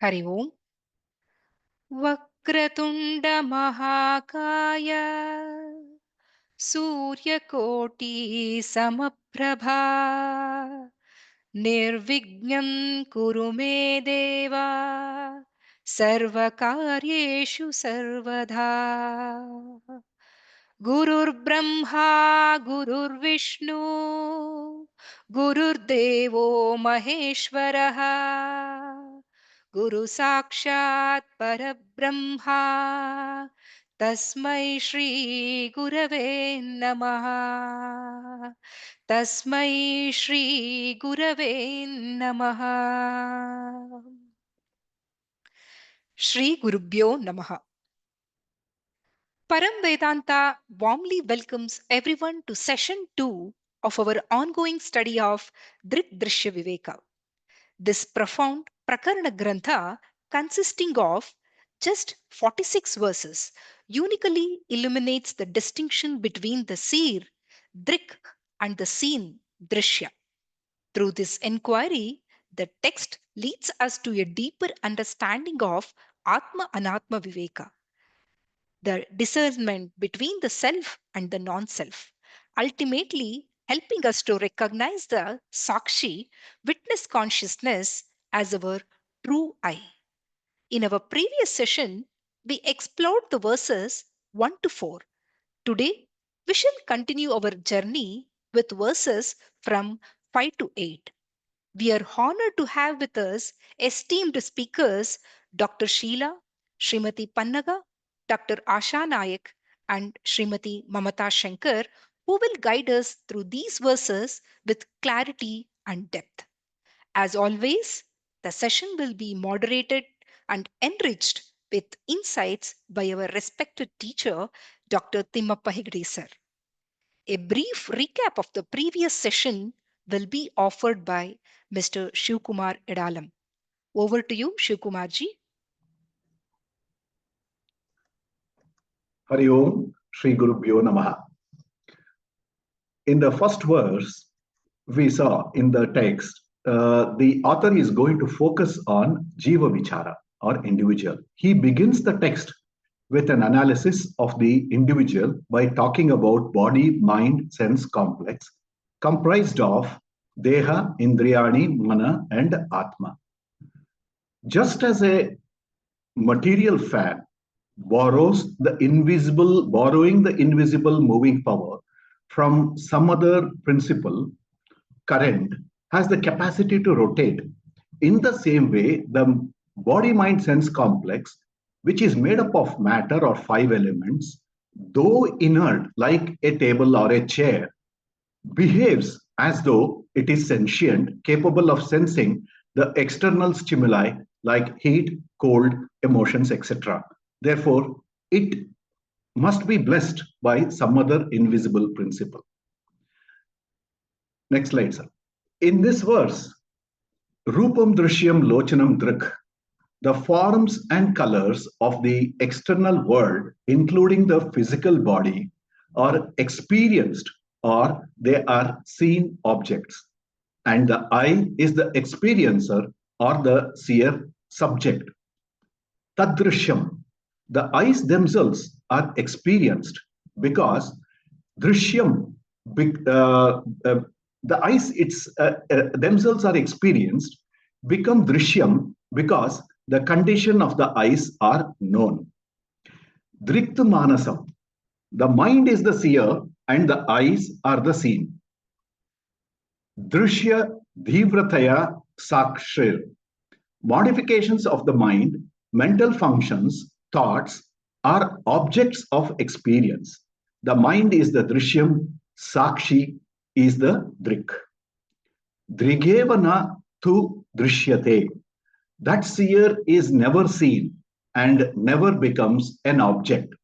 हरि ओम्। वक्रतुण्ड महाकाय सूर्यकोटि समप्रभा निर्विघ्नं कुरु मे देवा सर्वकार्येषु सर्वदा। गुरुर्ब्रह्मा गुरुर्विष्णु गुरुर्देवो महेश्वरः गुरु साक्षात् परब्रह्मा तस्मै श्री गुरवे नमः। तस्मै श्री गुरवे नमः। श्री गुरुभ्यो नमः. Param Vedanta warmly welcomes everyone to session 2 of our ongoing study of Drik, Drishya, Viveka. This profound Prakarana Grantha, consisting of just 46 verses, uniquely illuminates the distinction between the seer, Drik, and the seen, Drishya. Through this inquiry, the text leads us to a deeper understanding of Atma Anatma Viveka, the discernment between the self and the non-self, ultimately helping us to recognize the Sakshi, witness consciousness, as our true I. In our previous session, we explored the verses 1 to 4. Today, we shall continue our journey with verses from 5 to 8. We are honored to have with us esteemed speakers Dr. Sheila, Srimati Pannaga, Dr. Asha Nayak, and Srimati Mamata Shankar, who will guide us through these verses with clarity and depth. As always, the session will be moderated and enriched with insights by our respected teacher, Dr. Timmappa Hegde sir. A brief recap of the previous session will be offered by Mr. Shivkumar Edalam. Over to you, Shivkumarji. Hari Om, Shri Gurubhyo Namaha. In the first verse, we saw in the text, the author is going to focus on Jiva Vichara or individual. He begins the text with an analysis of the individual by talking about body, mind, sense complex comprised of Deha, Indriyani, Mana, and Atma. Just as a material fan borrowing the invisible moving power from some other principle, current has the capacity to rotate. In the same way, the body mind sense complex, which is made up of matter or 5 elements, though inert like a table or a chair, behaves as though it is sentient, capable of sensing the external stimuli like heat, cold, emotions, etc. Therefore, it must be blessed by some other invisible principle. Next slide, sir. In this verse, Rupam Drishyam Lochanam Drik, the forms and colors of the external world, including the physical body, are experienced or they are seen objects. And the I is the experiencer or the seer subject. Tadrishyam, the eyes themselves are experienced because Drishyam, the eyes themselves are experienced, become Drishyam because the condition of the eyes are known. Drikta Manasam, the mind is the seer and the eyes are the seen. Drishya Dhivrataya Sakshir, modifications of the mind, mental functions, thoughts are objects of experience. The mind is the Drishyam, Sakshi is the Drik. Drigevana tu Drishyate, that seer is never seen and never becomes an object.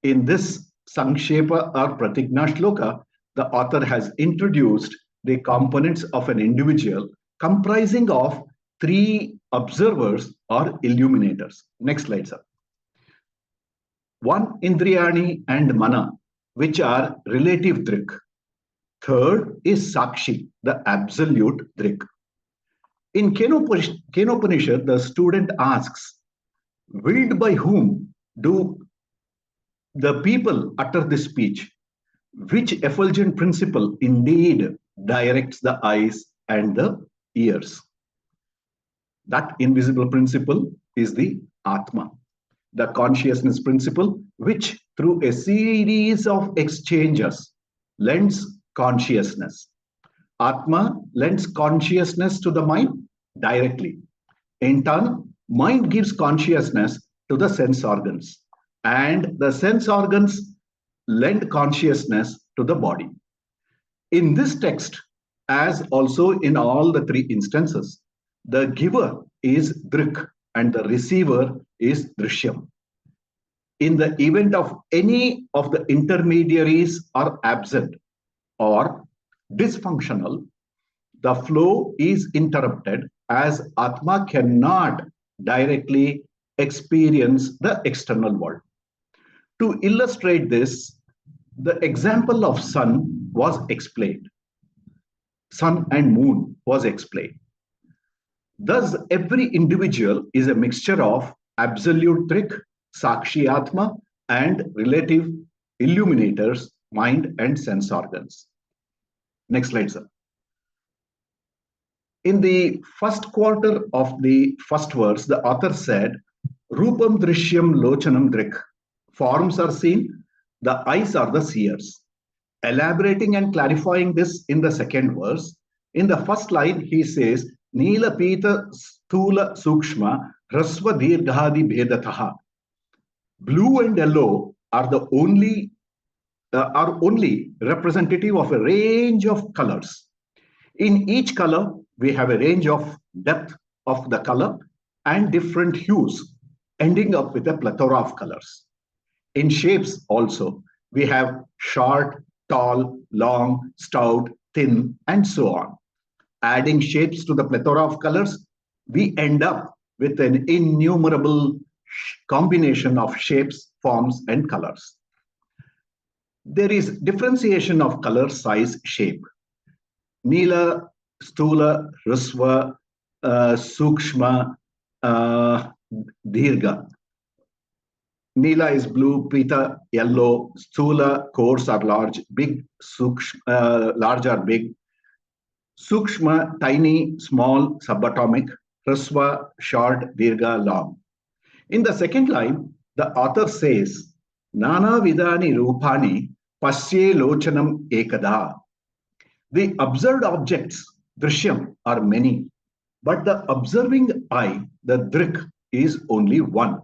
In this Sankshepa or Pratigna Shloka, the author has introduced the components of an individual comprising of 3 observers or illuminators. Next slide, sir. 1 Indriyani and Mana, which are relative Drik. Third is Sakshi, the absolute Drik. In Kenopanishad, the student asks, willed by whom do the people utter this speech? Which effulgent principle indeed directs the eyes and the ears? That invisible principle is the Atma, the consciousness principle, which through a series of exchanges lends consciousness. Atma lends consciousness to the mind directly. In turn, mind gives consciousness to the sense organs, and the sense organs lend consciousness to the body. In this text, as also in all the three instances, the giver is Drik and the receiver is Drishyam. In the event of any of the intermediaries are absent or dysfunctional, the flow is interrupted as Atma cannot directly experience the external world. To illustrate this, the example of sun was explained. Sun and moon was explained. Thus, every individual is a mixture of absolute Drik, Sakshi Atma, and relative illuminators, mind and sense organs. Next slide, sir. In the first quarter of the first verse, the author said, Rupam Drishyam Lochanam Drik. Forms are seen, the eyes are the seers. Elaborating and clarifying this in the second verse, in the first line he says, Neela Pita Stula Sukshma Rasva Dirghadi Bhedataha. Blue and yellow are only representative of a range of colors. In each color, we have a range of depth of the color and different hues, ending up with a plethora of colors. In shapes also, we have short, tall, long, stout, thin, and so on. Adding shapes to the plethora of colors, we end up with an innumerable combination of shapes, forms, and colors. There is differentiation of color, size, shape. Neela, Stula, Rasva, Sukshma, Dirga. Neela is blue, Pita yellow, Stula coarse or large, big, large or big, Sukshma tiny, small, subatomic, Rasva short, Dirga long. In the second line, the author says, Nana vidani rupani pasye lochanam ekada. The observed objects, Drishyam, are many, but the observing eye, the Drik, is only one.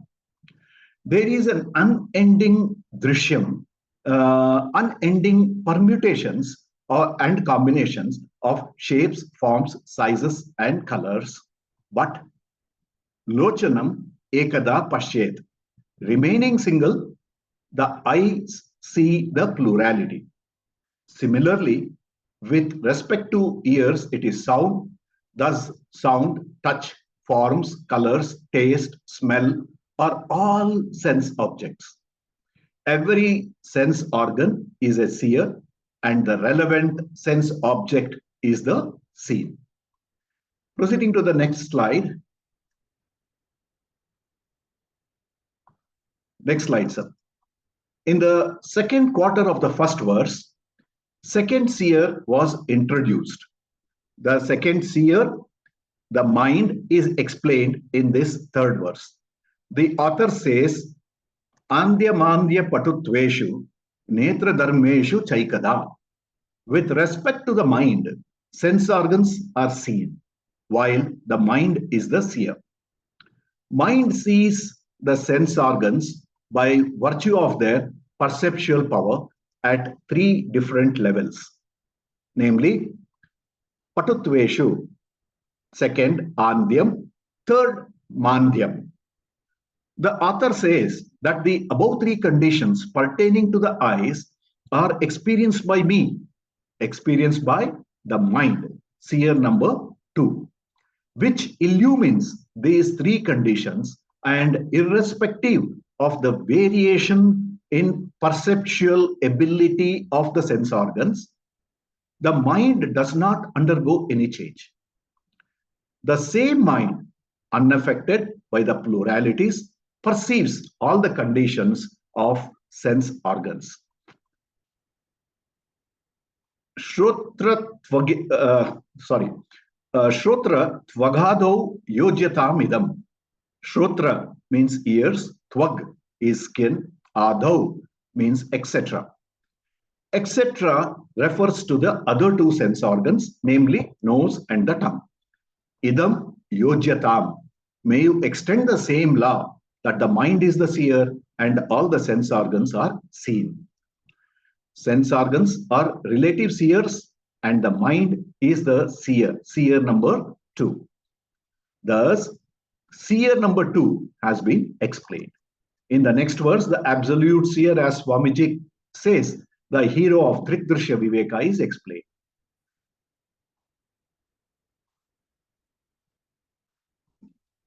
There is an unending Drishyam, unending permutations and combinations of shapes, forms, sizes, and colors, but Lochanam ekada pashyet. Remaining single, the eyes see the plurality. Similarly, with respect to ears, it is sound. Thus, sound, touch, forms, colors, taste, smell are all sense objects. Every sense organ is a seer, and the relevant sense object is the seen. Proceeding to the next slide. Next slide, sir. In the second quarter of the first verse, second seer was introduced. The second seer, the mind, is explained in this third verse. The author says, Andya Mandya Patutveshu Netra Dharmeshu Chaikada. With respect to the mind, sense organs are seen, while the mind is the seer. Mind sees the sense organs by virtue of their perceptual power at three different levels, namely Patutveshu, second Andyam, third Mandyam. The author says that the above three conditions pertaining to the eyes are experienced by me, experienced by the mind, seer number 2, which illumines these three conditions, and irrespective of the variation in perceptual ability of the sense organs, the mind does not undergo any change. The same mind, unaffected by the pluralities, perceives all the conditions of sense organs. Shrotra Shrotra Tvagado Yojyatam Idam. Shrotra means ears, Tvag is skin, Adho means etc. Etc. refers to the other two sense organs, namely nose and the tongue. Idam Yojyatam. May you extend the same law that the mind is the seer and all the sense organs are seen. Sense organs are relative seers and the mind is the seer number 2. Thus, seer number 2 has been explained. In the next verse, the absolute seer, as Swamiji says, the hero of Drik Drishya Viveka is explained.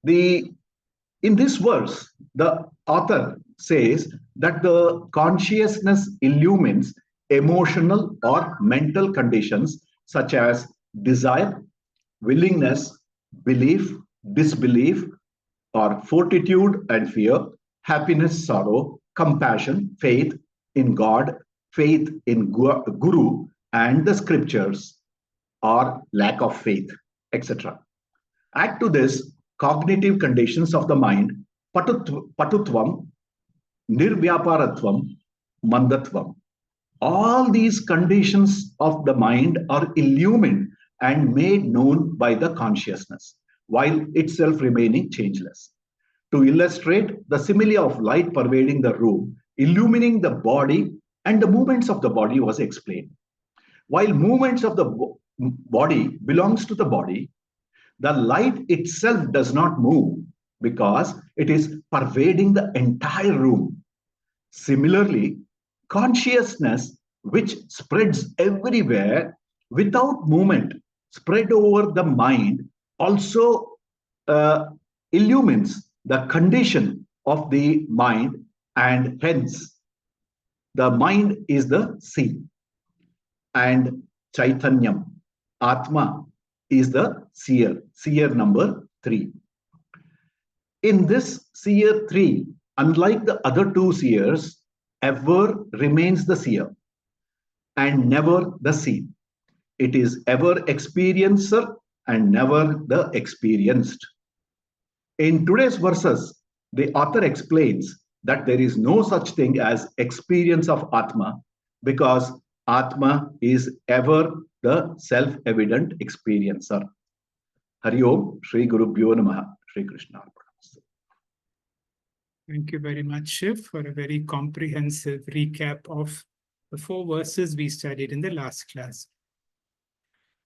In this verse, the author says that the consciousness illumines emotional or mental conditions such as desire, willingness, belief, disbelief, or fortitude and fear, happiness, sorrow, compassion, faith in God, faith in Guru and the scriptures, or lack of faith, etc. Add to this cognitive conditions of the mind, patutvam, nirvyaparatvam, mandatvam. All these conditions of the mind are illumined and made known by the consciousness, while itself remaining changeless. To illustrate, the simile of light pervading the room, illumining the body and the movements of the body was explained. While movements of the body belongs to the body, the light itself does not move because it is pervading the entire room. Similarly, consciousness, which spreads everywhere without movement, spread over the mind, also illumines the condition of the mind, and hence the mind is the scene. And Chaitanyam, Atma, is the seer number 3. In this seer 3, unlike the other two seers, ever remains the seer and never the seen. It is ever experiencer and never the experienced. In today's verses, the author explains that there is no such thing as experience of Atma because Atma is ever the self-evident experiencer. Hari Om, Shri Guru Bhyo Namaha, Shri Krishna. Thank you very much, Shiv, for a very comprehensive recap of the 4 verses we studied in the last class.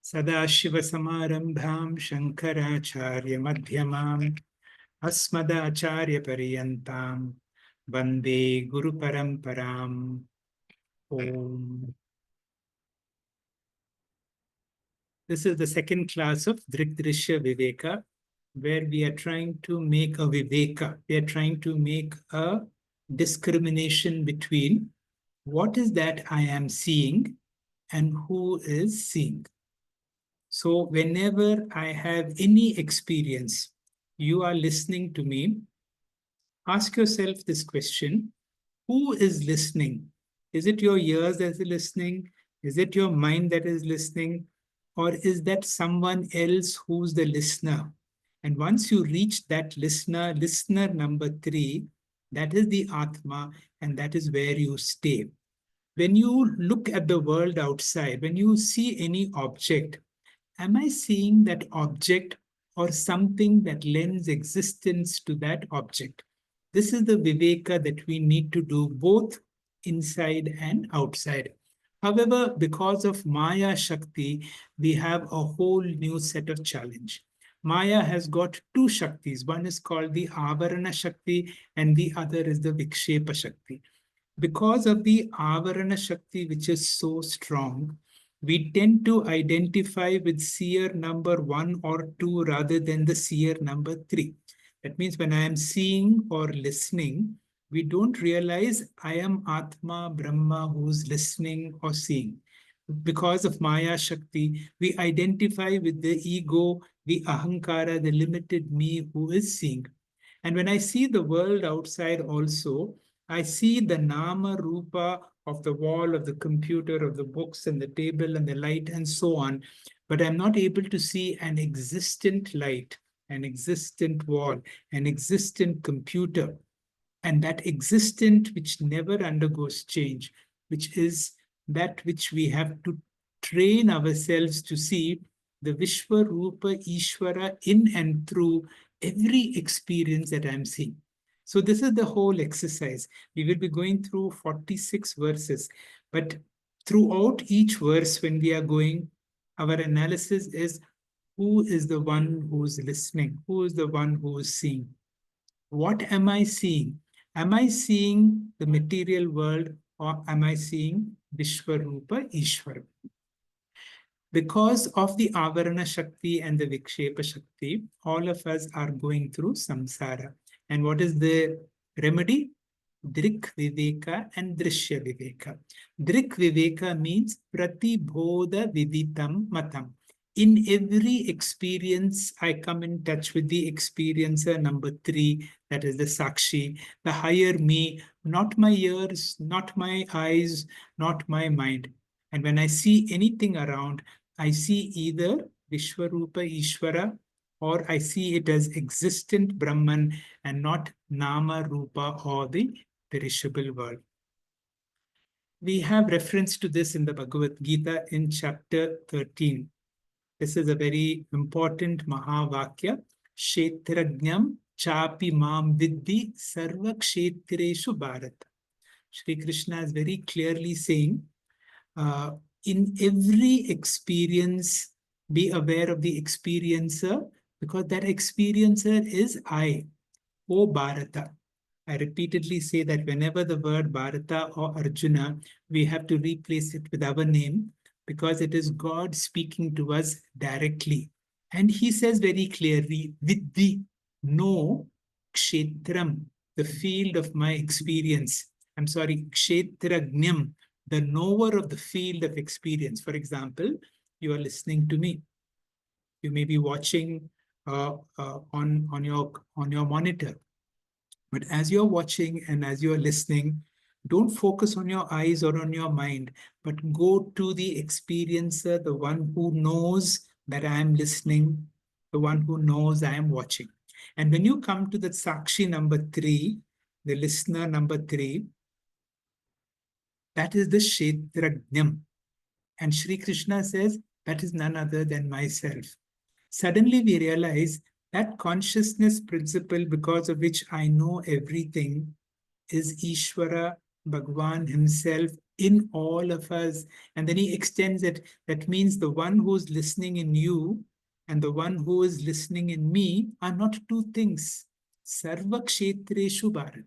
Sadashiva Samarambham Shankaracharya Madhyamam Asmadacharya Pariyantam Vande Guru Paramparam. Om. This is the second class of Drik Drishya Viveka, where we are trying to make a Viveka. We are trying to make a discrimination between what is that I am seeing and who is seeing. So whenever I have any experience, you are listening to me, ask yourself this question: who is listening? Is it your ears that is listening? Is it your mind that is listening? Or is that someone else who's the listener? And once you reach that listener number 3, that is the Atma, and that is where you stay. When you look at the world outside, when you see any object, am I seeing that object or something that lends existence to that object? This is the Viveka that we need to do both inside and outside. However, because of Maya Shakti, we have a whole new set of challenge. Maya has got 2 Shaktis. One is called the Avarana Shakti and the other is the Vikshepa Shakti. Because of the Avarana Shakti, which is so strong, we tend to identify with seer number 1 or 2 rather than the seer number 3. That means when I am seeing or listening, we don't realize I am Atma, Brahma, who's listening or seeing. because of Maya Shakti, we identify with the ego, the ahankara, the limited me who is seeing. And when I see the world outside also, I see the nama rupa of the wall, of the computer, of the books and the table and the light and so on. But I'm not able to see an existent light, an existent wall, an existent computer, and that existent which never undergoes change, which is that which we have to train ourselves to see, the Vishwa Rupa Ishvara in and through every experience that I'm seeing. So this is the whole exercise. We will be going through 46 verses, but throughout each verse when we are going, our analysis is who is the one who is listening, who is the one who is seeing. What am I seeing? Am I seeing the material world or am I seeing Vishwarupa Ishwara? Because of the Avarana Shakti and the Vikshepa Shakti, all of us are going through samsara. And what is the remedy? Drik Viveka and Drishya Viveka. Drik Viveka means Pratibodha Viditam Matam. In every experience, I come in touch with the experiencer number 3, that is the Sakshi, the higher me, not my ears, not my eyes, not my mind. And when I see anything around, I see either Vishwarupa Ishvara or I see it as existent Brahman and not Nama Rupa or the perishable world. We have reference to this in the Bhagavad Gita in chapter 13. This is a very important Mahavakya. Kshetrajnam chapi mam vidhi sarva kshetreshu bharata. Shri Krishna is very clearly saying, in every experience, be aware of the experiencer, because that experiencer is I, O Bharata. I repeatedly say that whenever the word Bharata or Arjuna, we have to replace it with our name, because it is God speaking to us directly. And he says very clearly, Vidhi, know Kshetram, the field of my experience. I'm sorry, Kshetrajnam, the knower of the field of experience. For example, you are listening to me. You may be watching on your monitor. But as you're watching and as you're listening, don't focus on your eyes or on your mind, but go to the experiencer, the one who knows that I am listening, the one who knows I am watching. And when you come to the Sakshi number 3, the listener number 3, that is the Kshetrajnam. And Sri Krishna says, that is none other than myself. Suddenly we realize that consciousness principle, because of which I know everything, is Ishvara, Bhagwan himself in all of us. And then he extends it. That means the one who is listening in you and the one who is listening in me are not two things. Sarva kshetreshu Bharat.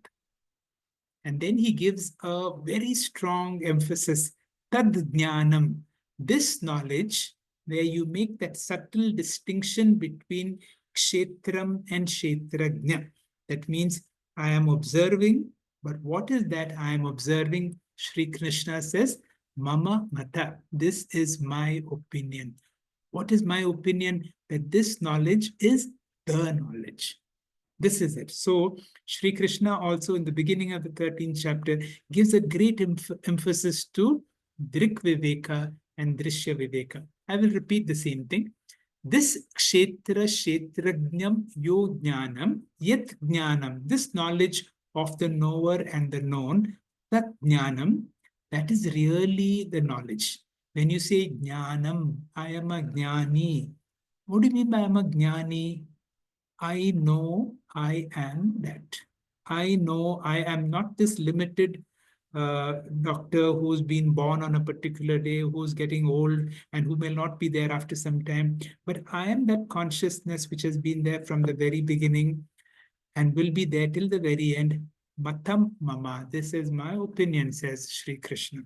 And then he gives a very strong emphasis, tad jnanam, this knowledge, where you make that subtle distinction between kshetram and kshetrajna. That means I am observing, but what is that I am observing? Sri Krishna says, Mama Mata, this is my opinion. What is my opinion? That this knowledge is the knowledge. This is it. So Sri Krishna also in the beginning of the 13th chapter gives a great emphasis to Drik Viveka and Drishya Viveka. I will repeat the same thing. This Kshetra Kshetrajnam Yo Jnanam Yat Jnanam, this knowledge of the knower and the known, that Jnanam, that is really the knowledge. When you say Jnanam, I am a Jnani. What do you mean by I am a Jnani? I know I am that. I know I am not this limited doctor who's been born on a particular day, who's getting old and who may not be there after some time. But I am that consciousness which has been there from the very beginning and will be there till the very end. Matam Mama. This is my opinion, says Sri Krishna.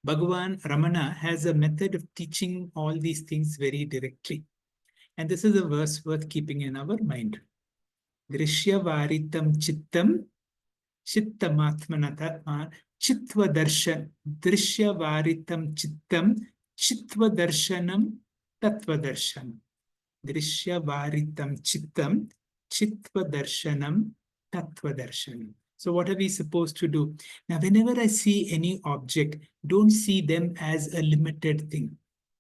Bhagavan Ramana has a method of teaching all these things very directly. And this is a verse worth keeping in our mind. Drishya varitam chittam chittamatmanata Chitva darshan, drishya varitam chittam, chitva darshanam, tattva darshanam. Drishya varitam chittam, chitva darshanam, tattva darshanam. So what are we supposed to do? Now, whenever I see any object, don't see them as a limited thing.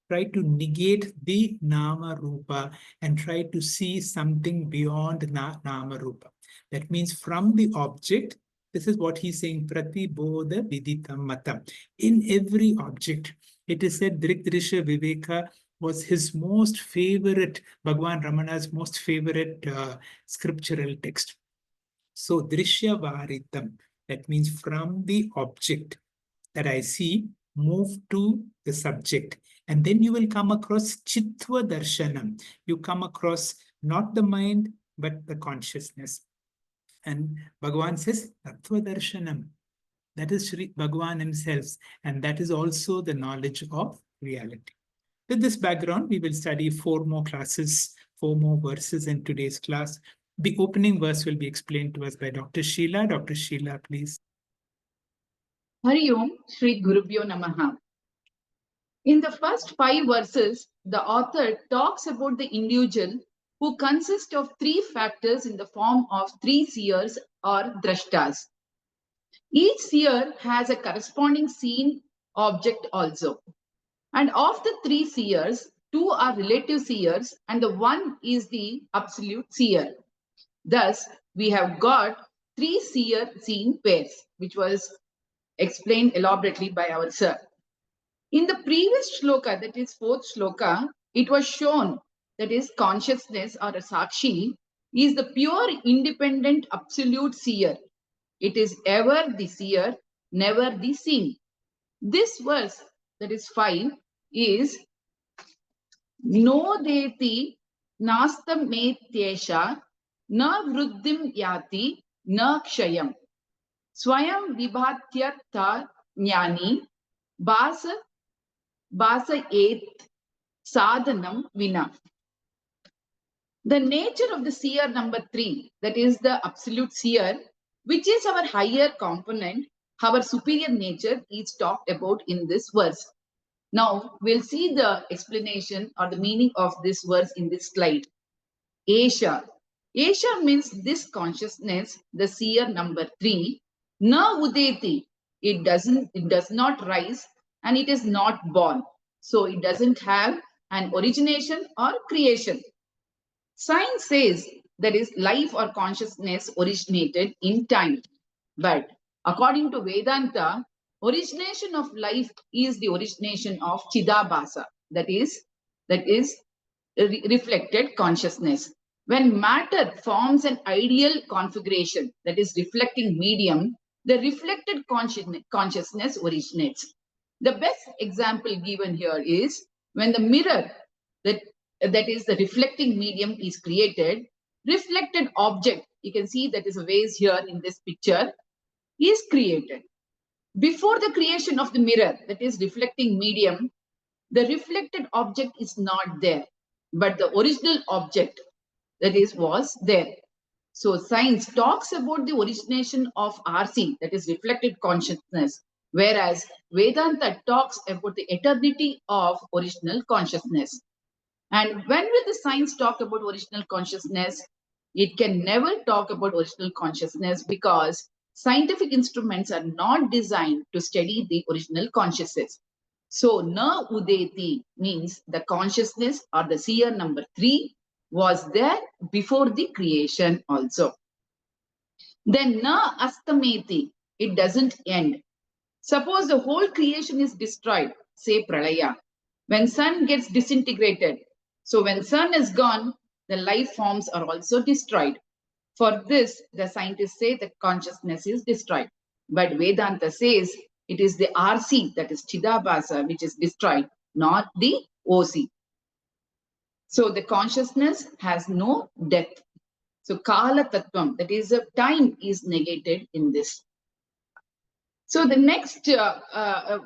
Try to negate the nama rupa and try to see something beyond nama rupa. That means from the object, this is what he's saying, prati bodha viditam matam. In every object, it is said Drik Drishya Viveka was his most favorite, Bhagwan Ramana's most favorite scriptural text. So Drishya Varitam, that means from the object that I see, move to the subject. And then you will come across Chitva Darshanam. You come across not the mind, but the consciousness. And Bhagavan says, Tattva Darshanam. That is Sri Bhagavan himself. And that is also the knowledge of reality. With this background, we will study 4 more classes, 4 more verses in today's class. The opening verse will be explained to us by Dr. Sheila. Dr. Sheila, please. Hari Om, Shri Gurubhyo Namaha. In the first 5 verses, the author talks about the individual who consists of 3 factors in the form of 3 seers or drashtas. Each seer has a corresponding seen object also. And of the 3 seers, 2 are relative seers and the 1 is the absolute seer. Thus, we have got 3 seer-seen pairs, which was explained elaborately by our sir. In the previous shloka, that is 4th shloka, it was shown that is consciousness or a sakshi is the pure independent absolute seer. It is ever the seer, never the seen. This verse, that is 5, is no deti nastam metyesha na vruddhim yati na kshayam swayam vibhatyartha jnani basa et sadhanam vina. The nature of the seer number 3, that is the absolute seer, which is our higher component, our superior nature, is talked about in this verse. Now, we'll see the explanation or the meaning of this verse in this slide. Esha. Esha means this consciousness, the seer number 3. Na udeti. It does not rise and it is not born. So it doesn't have an origination or creation. Science says that is life or consciousness originated in time. But according to Vedanta, origination of life is the origination of Chidabhasa, that is reflected consciousness. When matter forms an ideal configuration, that is reflecting medium, the reflected consciousness originates. The best example given here is when the mirror, that is the reflecting medium, is created, reflected object, you can see that is a vase here in this picture, is created. Before the creation of the mirror, that is reflecting medium, the reflected object is not there, but the original object, that is, was there. So science talks about the origination of RC, that is reflected consciousness, whereas Vedanta talks about the eternity of original consciousness. And when will the science talk about original consciousness? It can never talk about original consciousness because scientific instruments are not designed to study the original consciousness. So, na udeti means the consciousness or the seer number 3 was there before the creation also. Then na astameti, it doesn't end. Suppose the whole creation is destroyed, say pralaya. When sun gets disintegrated, so when sun is gone, the life forms are also destroyed. For this, the scientists say that consciousness is destroyed. But Vedanta says it is the RC, that is Chidabhasa, which is destroyed, not the OC. So the consciousness has no death. So Kala Tattvam, that is, time is negated in this. So the next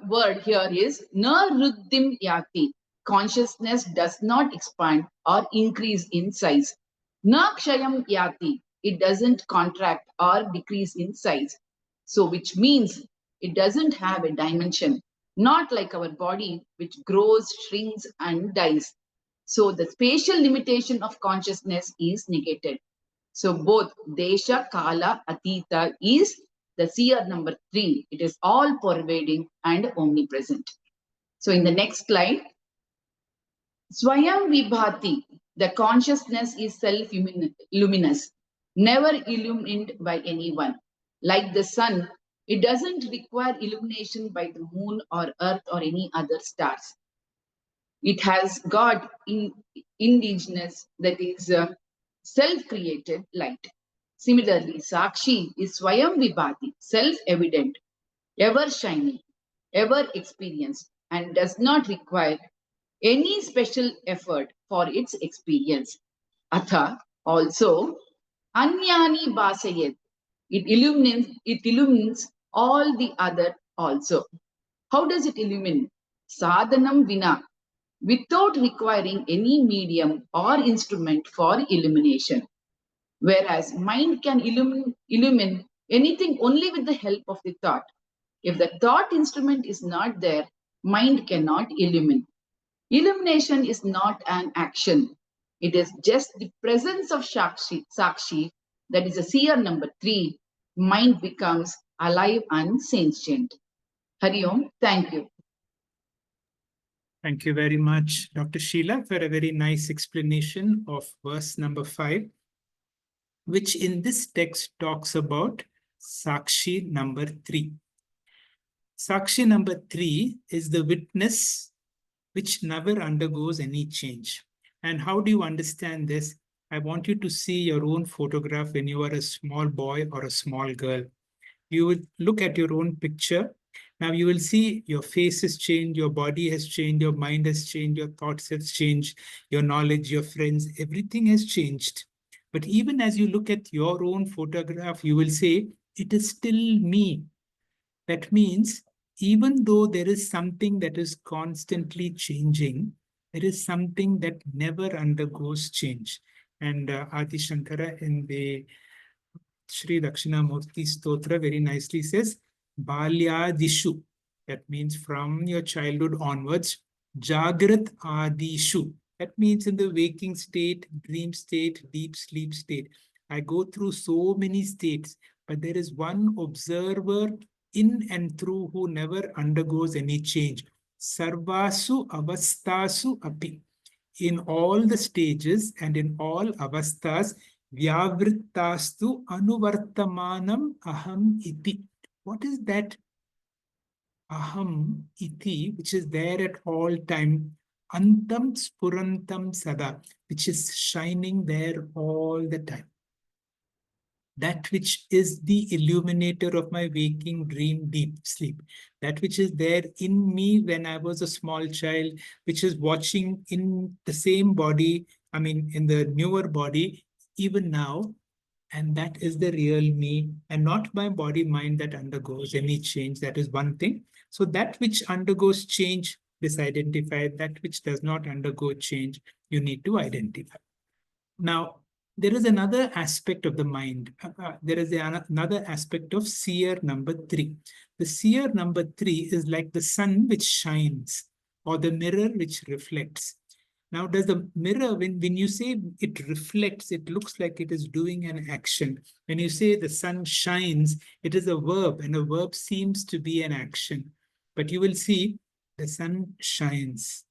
word here is Na Ruddhim Yati. Consciousness does not expand or increase in size. Na Kshayam Yati. It doesn't contract or decrease in size. So which means It doesn't have a dimension, not like our body, which grows, shrinks, and dies. So the spatial limitation of consciousness is negated. So both Desha, Kala, Atita is the seer number 3. It is all pervading and omnipresent. So in the next slide, Swayam Vibhati, the consciousness is self-luminous, never illumined by anyone. Like the sun, it doesn't require illumination by the moon or earth or any other stars. It has got indigenous, that is self-created light. Similarly, Sakshi is Swayam Vibhati, self-evident, ever shining, ever experienced, and does not require any special effort for its experience. Atha, also, Anyani Basayet, it illumines all the other also. How does it illumine? Sadhanam Vina, without requiring any medium or instrument for illumination. Whereas mind can illumine anything only with the help of the thought. If the thought instrument is not there, mind cannot illumine. Illumination is not an action. It is just the presence of Sakshi, that is a seer number 3. Mind becomes alive and sentient. Hari Om, thank you. Thank you very much, Dr. Sheila, for a very nice explanation of verse number 5, which in this text talks about Sakshi number 3. Sakshi number 3 is the witness which never undergoes any change. And how do you understand this? I want you to see your own photograph when you are a small boy or a small girl. You will look at your own picture. Now you will see your face has changed, your body has changed, your mind has changed, your thoughts have changed, your knowledge, your friends, everything has changed. But even as you look at your own photograph, you will say, it is still me. That means even though there is something that is constantly changing, there is something that never undergoes change. And Adi Shankara in the Sri Dakshinamurti Stotra very nicely says, Balyadishu. That means from your childhood onwards, Jagrat Adishu. That means in the waking state, dream state, deep sleep state. I go through so many states, but there is one observer in and through who never undergoes any change. Sarvasu avastasu api. In all the stages and in all avastas, vyavrittastu anuvartamanam aham iti. What is that aham iti, which is there at all time? Antam spurantam sada, which is shining there all the time. That which is the illuminator of my waking, dream, deep sleep. That which is there in me when I was a small child, which is watching in the same body, in the newer body, even now. And that is the real me, and not my body, mind that undergoes any change. That is one thing. So that which undergoes change is identified. That which does not undergo change, you need to identify. Now, there is another aspect of the mind. There is another aspect of seer number 3. The seer number 3 is like the sun which shines, or the mirror which reflects. Now, does the mirror, when you say it reflects, it looks like it is doing an action. When you say the sun shines, it is a verb, and a verb seems to be an action. But you will see the sun shines.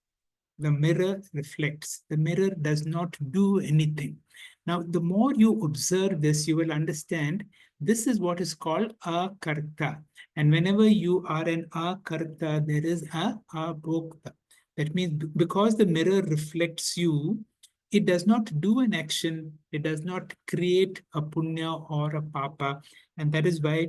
The mirror reflects. The mirror does not do anything. Now, the more you observe this, you will understand this is what is called a karta. And whenever you are an a karta, there is a bhokta. That means because the mirror reflects you, it does not do an action. It does not create a punya or a papa. And that is why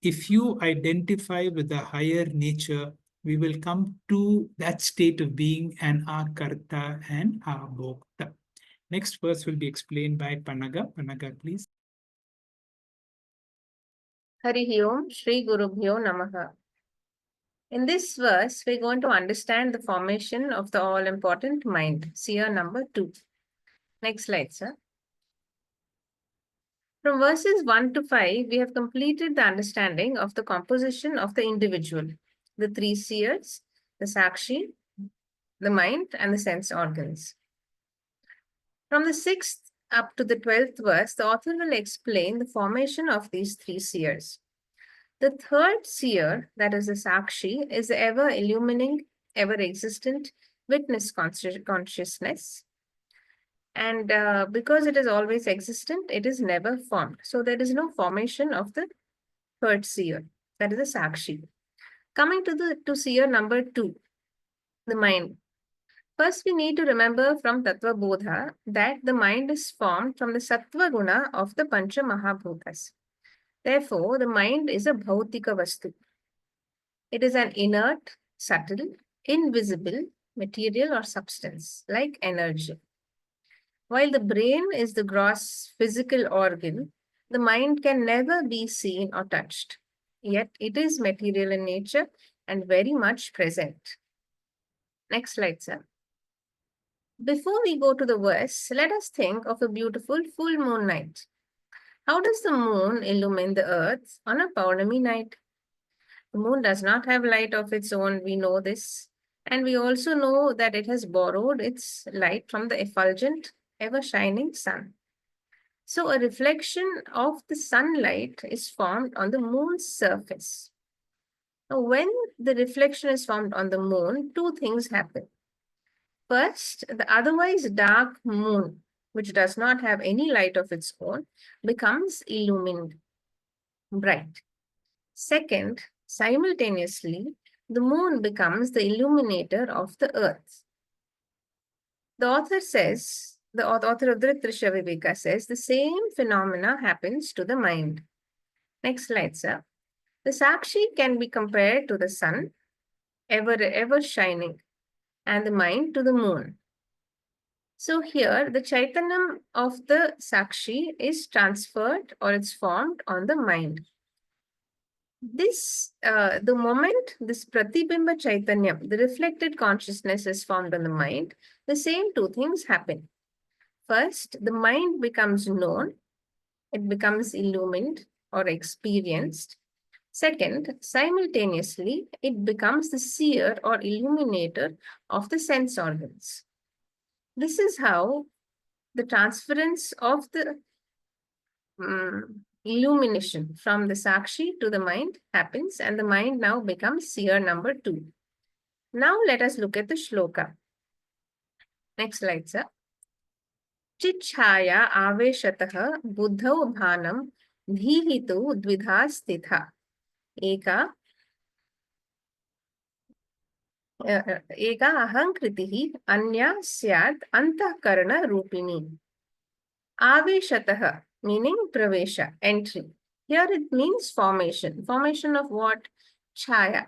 if you identify with the higher nature, we will come to that state of being an akarta and abhokta. Next verse will be explained by Panaga. Panaga, please. Harihi Om, Shri Gurubhyo Namaha. In this verse, we're going to understand the formation of the all-important mind, seer number 2. Next slide, sir. From verses 1 to 5, we have completed the understanding of the composition of the individual, the three seers, the sakshi, the mind, and the sense organs. From the 6th up to the 12th verse, the author will explain the formation of these three seers. The third seer, that is the sakshi, is the ever illumining, ever existent witness consciousness. And because it is always existent, it is never formed. So there is no formation of the third seer, that is the sakshi. Coming to seer number 2, the mind. First, we need to remember from Tattva Bodha that the mind is formed from the Sattva Guna of the Pancha Mahabhutas. Therefore, the mind is a Bhautika Vastu. It is an inert, subtle, invisible material or substance, like energy. While the brain is the gross physical organ, the mind can never be seen or touched. Yet it is material in nature and very much present. Next slide, sir. Before we go to the verse, let us think of a beautiful full moon night. How does the moon illumine the earth on a Paurnami night? The moon does not have light of its own, we know this. And we also know that it has borrowed its light from the effulgent, ever-shining sun. So a reflection of the sunlight is formed on the moon's surface. Now, when the reflection is formed on the moon, two things happen. First, the otherwise dark moon, which does not have any light of its own, becomes illumined, bright. Second, simultaneously, the moon becomes the illuminator of the earth. The author says, the author of Drishya Viveka says, the same phenomena happens to the mind. Next slide, sir. The sakshi can be compared to the sun, ever shining, and the mind to the moon. So here, the chaitanyam of the sakshi is transferred or it's formed on the mind. This, the moment this pratibimba chaitanyam, the reflected consciousness is formed on the mind, the same two things happen. First, the mind becomes known, it becomes illumined or experienced. Second, simultaneously, it becomes the seer or illuminator of the sense organs. This is how the transference of the illumination from the sakshi to the mind happens, and the mind now becomes seer number 2. Now let us look at the shloka. Next slide, sir. Chichhaya aveshatah buddhau bhanam dhihitu dvidha stitha. Eka ahankritihi anya syat antahkarana rupini. Aveshatah, meaning pravesha, entry. Here it means formation. Formation of what? Chaya.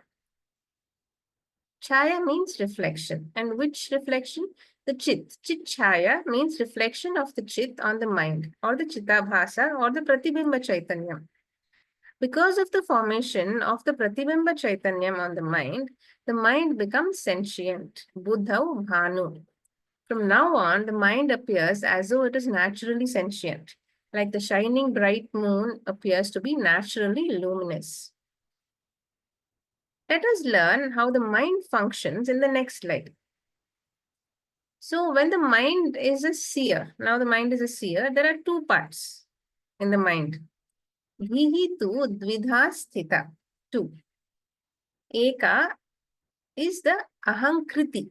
Chaya means reflection. And which reflection? The chit. Chit chaya means reflection of the chit on the mind, or the chitabhasa, or the pratibimba chaitanyam. Because of the formation of the pratibimba chaitanyam on the mind becomes sentient. Buddhau bhanu. From now on, the mind appears as though it is naturally sentient, like the shining bright moon appears to be naturally luminous. Let us learn how the mind functions in the next slide. So when the mind is a seer, now the mind is a seer, there are two parts in the mind. Dhihitu dvidha sthita, 2. Eka is the ahankriti.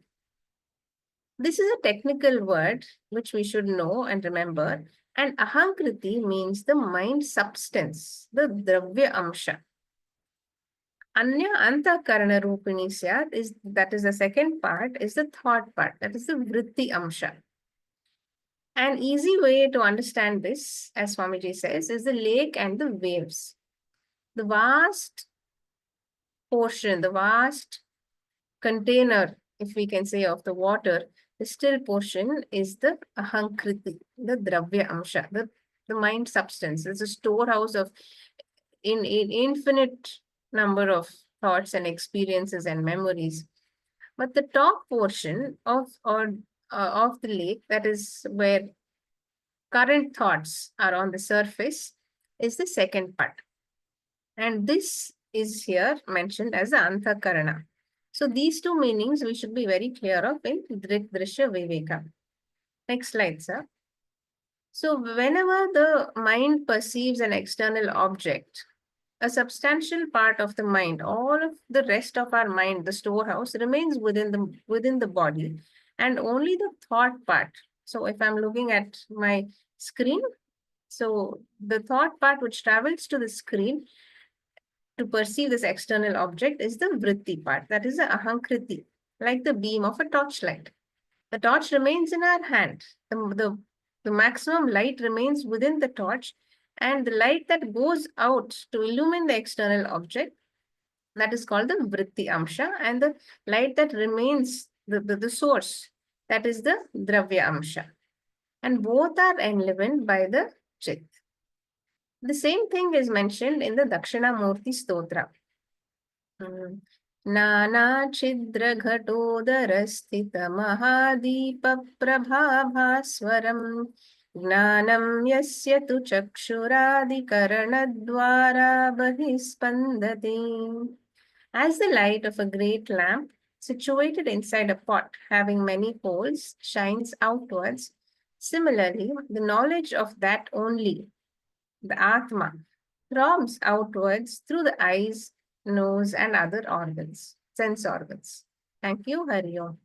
This is a technical word which we should know and remember. And ahankriti means the mind substance, the dravya amsha. Anya antakarana rupini syat is, that is the second part, is the thought part, that is the vritti amsha. An easy way to understand this, as Swamiji says, is the lake and the waves. The vast portion, the vast container, if we can say, of the water, the still portion is the ahankriti, the dravya amsha, the mind substance. It's a storehouse of in infinite number of thoughts and experiences and memories. But the top portion of the lake, that is where current thoughts are on the surface is the second part. And this is here mentioned as the Anthakarana. So these two meanings we should be very clear of in Drik, Drishya, Viveka. Next slide, sir. So whenever the mind perceives an external object, a substantial part of the mind, all of the rest of our mind, the storehouse, remains within the body, and only the thought part. So if I'm looking at my screen, so the thought part which travels to the screen to perceive this external object is the vritti part, that is the ahankriti, like the beam of a torchlight. The torch remains in our hand. The maximum light remains within the torch, and the light that goes out to illumine the external object, that is called the vritti amsha, and the light that remains, the source, that is the dravya amsha. And both are enlivened by the chit. The same thing is mentioned in the Dakshinamurti Stotra. नानाच्छिद्रघटोदरस्थितमहादीपप्रभाभास्वरम् ज्ञानं यस्य तु चक्षुरादिकरणद्वारा बहिस्पन्दते. As the light of a great lamp situated inside a pot having many holes shines outwards, similarly, the knowledge of that only, the Atma, throbs outwards through the eyes, nose, and other organs, sense organs. Thank you, Hari Om.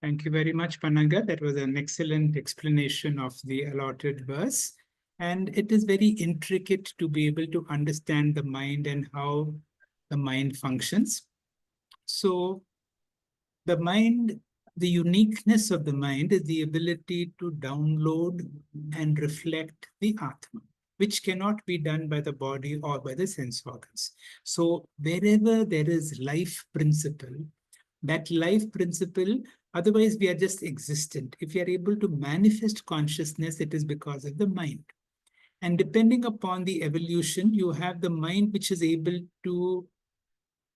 Thank you very much, Panaga. That was an excellent explanation of the allotted verse. And it is very intricate to be able to understand the mind and how the mind functions. So the mind, the uniqueness of the mind is the ability to download and reflect the Atma, which cannot be done by the body or by the sense organs. So wherever there is life principle, that life principle, otherwise we are just existent. If we are able to manifest consciousness, it is because of the mind. And depending upon the evolution, you have the mind which is able to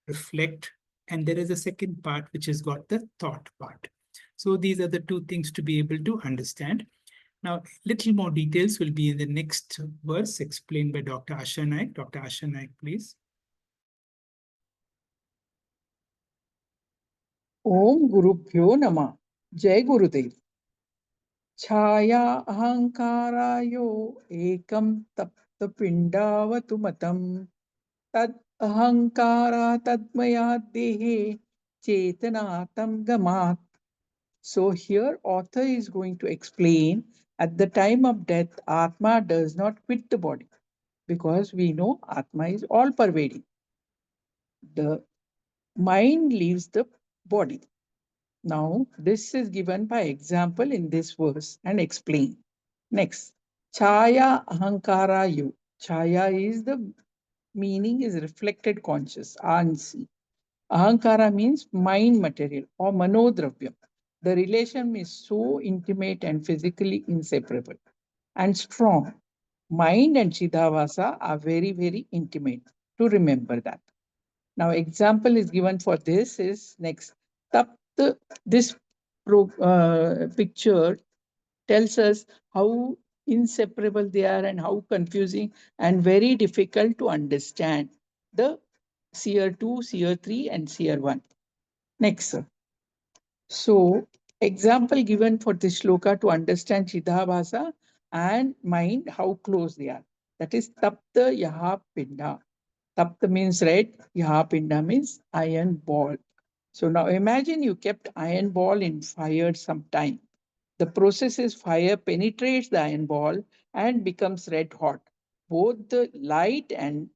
reflect, and there is a second part which has got the thought part. So these are the two things to be able to understand. Now, little more details will be in the next verse explained by Dr. Asha Naik. Dr. Asha Naik, please. Om Gurubhyo Nama. Jai Gurudev. Chaya ahankarayo ekam tapta pindavatu matam tad ahankara tadmaya dehe chetanatam gamat. So here author is going to explain at the time of death, Atma does not quit the body because we know Atma is all pervading. The mind leaves the body. Now, this is given by example in this verse and explained. Next, Chaya Ahankara Yu. Chaya is the meaning is reflected conscious, Ansi. Ahankara means mind material or Manodravyam. The relation is so intimate and physically inseparable and strong. Mind and Chidavasa are very, very intimate. To remember that. Now, example is given for this is next. This picture tells us how inseparable they are and how confusing and very difficult to understand the seer 2, seer 3, and seer 1. Next, sir. So, example given for this shloka to understand Chidabhasa and mind, how close they are. That is Tapta Yaha Pinda. Tapta means red, Yaha Pinda means iron ball. So now imagine you kept iron ball in fire some time. The process is fire penetrates the iron ball and becomes red hot. Both the light and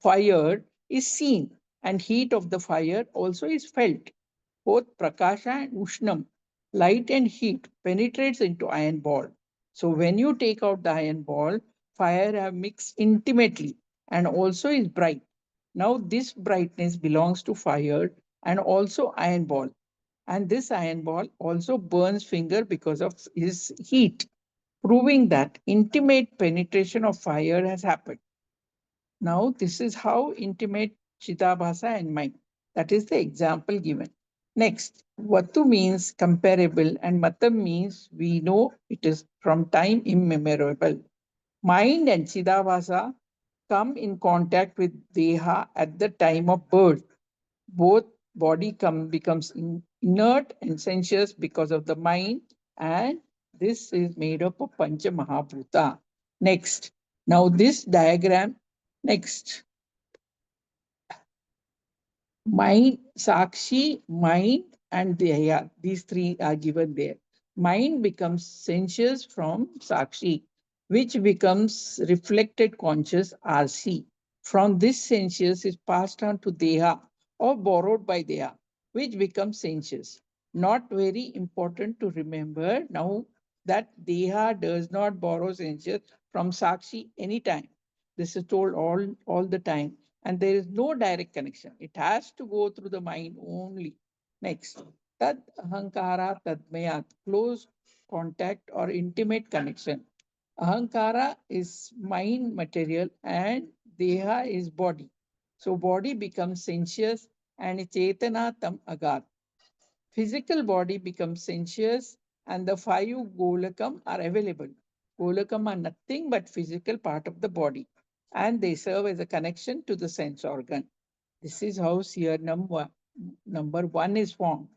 fire is seen and heat of the fire also is felt. Both prakasha and ushnam, light and heat penetrates into iron ball. So when you take out the iron ball, fire have mixed intimately and also is bright. Now this brightness belongs to fire and also iron ball. And this iron ball also burns finger because of his heat, proving that intimate penetration of fire has happened. Now, this is how intimate Chidabhasa and mind. That is the example given. Next, Vatu means comparable and Matam means we know it is from time immemorial. Mind and Chidavasa come in contact with Deha at the time of birth. Both body becomes inert and sensuous because of the mind, and this is made up of Pancha Mahabhuta. Next, now this diagram, next, mind, Sakshi, mind, and Deya. These three are given there. Mind becomes sensuous from Sakshi, which becomes reflected conscious RC. From this sensuous is passed on to Deha or borrowed by Deha, which becomes sensuous. Not very important to remember now that Deha does not borrow sensuous from Sakshi anytime. This is told all the time, and there is no direct connection. It has to go through the mind only. Next, tad ahankara tadmayat, close contact or intimate connection. Ahankara is mind material and deha is body. So body becomes sensuous and chetana tam agat. Physical body becomes sensuous and the five golakam are available. Golakam are nothing but physical part of the body and they serve as a connection to the sense organ. This is how seer number one is formed.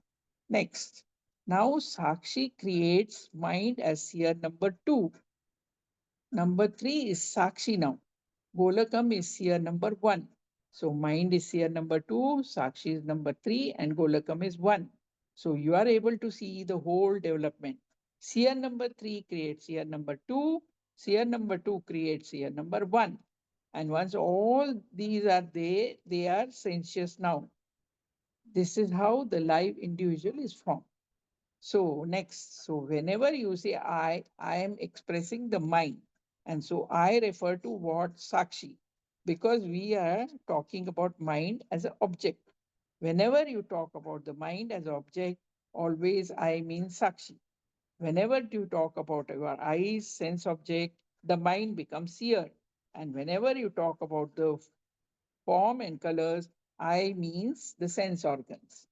Next, now Sakshi creates mind as seer number two. Number three is Sakshi now. Golakam is seer number one. So mind is seer number two, Sakshi is number three, and Golakam is one. So you are able to see the whole development. Seer number three creates seer number two, seer number two creates seer number one. And once all these are there, they are sensuous now. This is how the live individual is formed. So next, so whenever you say I am expressing the mind. And so I refer to what Sakshi, because we are talking about mind as an object. Whenever you talk about the mind as object, always I mean Sakshi. Whenever you talk about your eyes, sense object, the mind becomes seer. And whenever you talk about the form and colors, I means the sense organs.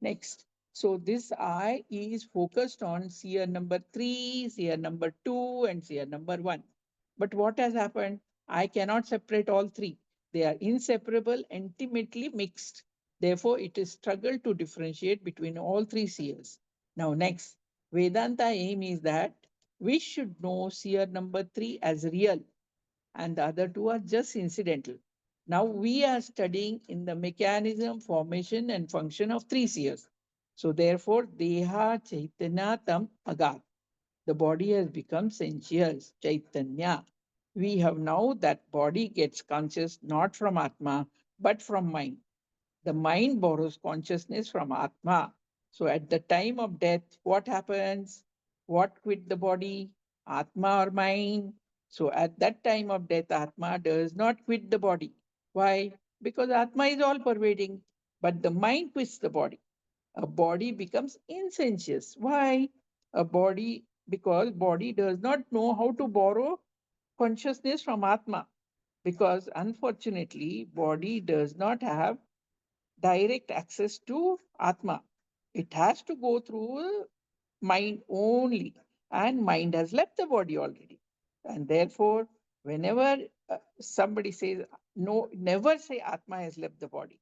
Next. So this I is focused on seer number three, seer number two, and seer number one. But what has happened? I cannot separate all three. They are inseparable, intimately mixed. Therefore, it is struggle to differentiate between all three seers. Now, next, Vedanta aim is that we should know seer number three as real and the other two are just incidental. Now we are studying in the mechanism, formation, and function of three seers. So therefore, Deha Chaitanya Tam Agat. The body has become sensuous, Chaitanya. We have now that body gets conscious not from Atma, but from mind. The mind borrows consciousness from Atma. So at the time of death, what happens? What quit the body? Atma or mind? So at that time of death, Atma does not quit the body. Why? Because Atma is all pervading, but the mind quits the body. A body becomes insentious. Why? A body, because body does not know how to borrow consciousness from Atma. Because unfortunately, body does not have direct access to Atma. It has to go through mind only, and mind has left the body already. And therefore, whenever somebody says, no, never say Atma has left the body.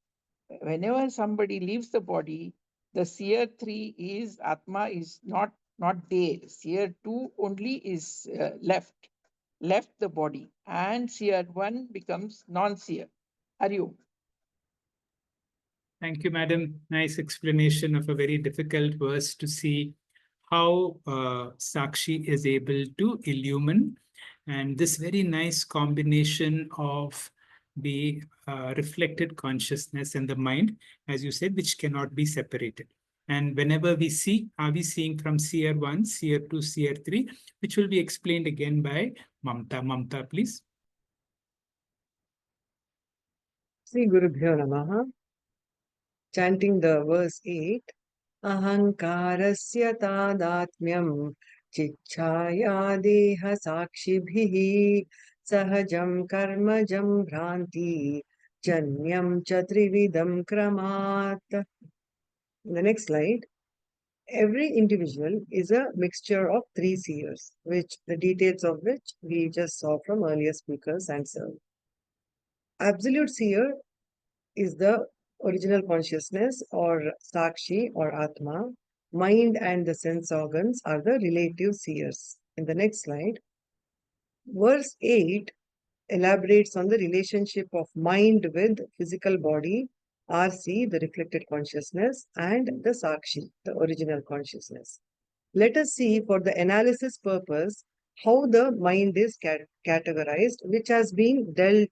Whenever somebody leaves the body, the seer three is Atma is not there. Seer two only is left the body, and seer one becomes non-seer. Are you? Thank you, madam. Nice explanation of a very difficult verse to see how Sakshi is able to illumine, and this very nice combination of the reflected consciousness and the mind, as you said, which cannot be separated. And whenever we see, are we seeing from seer 1, seer 2, seer 3, which will be explained again by Mamta. Mamta, please. Sri Gurubhyo Namaha. Chanting the verse 8. Ahankarasya tadatmyam chichaya deha sakshibhihi sahajam karmajam bhranti Janyam cha trividam kramat. The next slide. Every individual is a mixture of three seers, which the details of which we just saw from earlier speakers and so. Absolute seer is the original consciousness or Sakshi or Atma. Mind and the sense organs are the relative seers. In the next slide, verse 8 elaborates on the relationship of mind with physical body, RC, the reflected consciousness, and the Sakshi, the original consciousness. Let us see for the analysis purpose how the mind is categorized, which has been dealt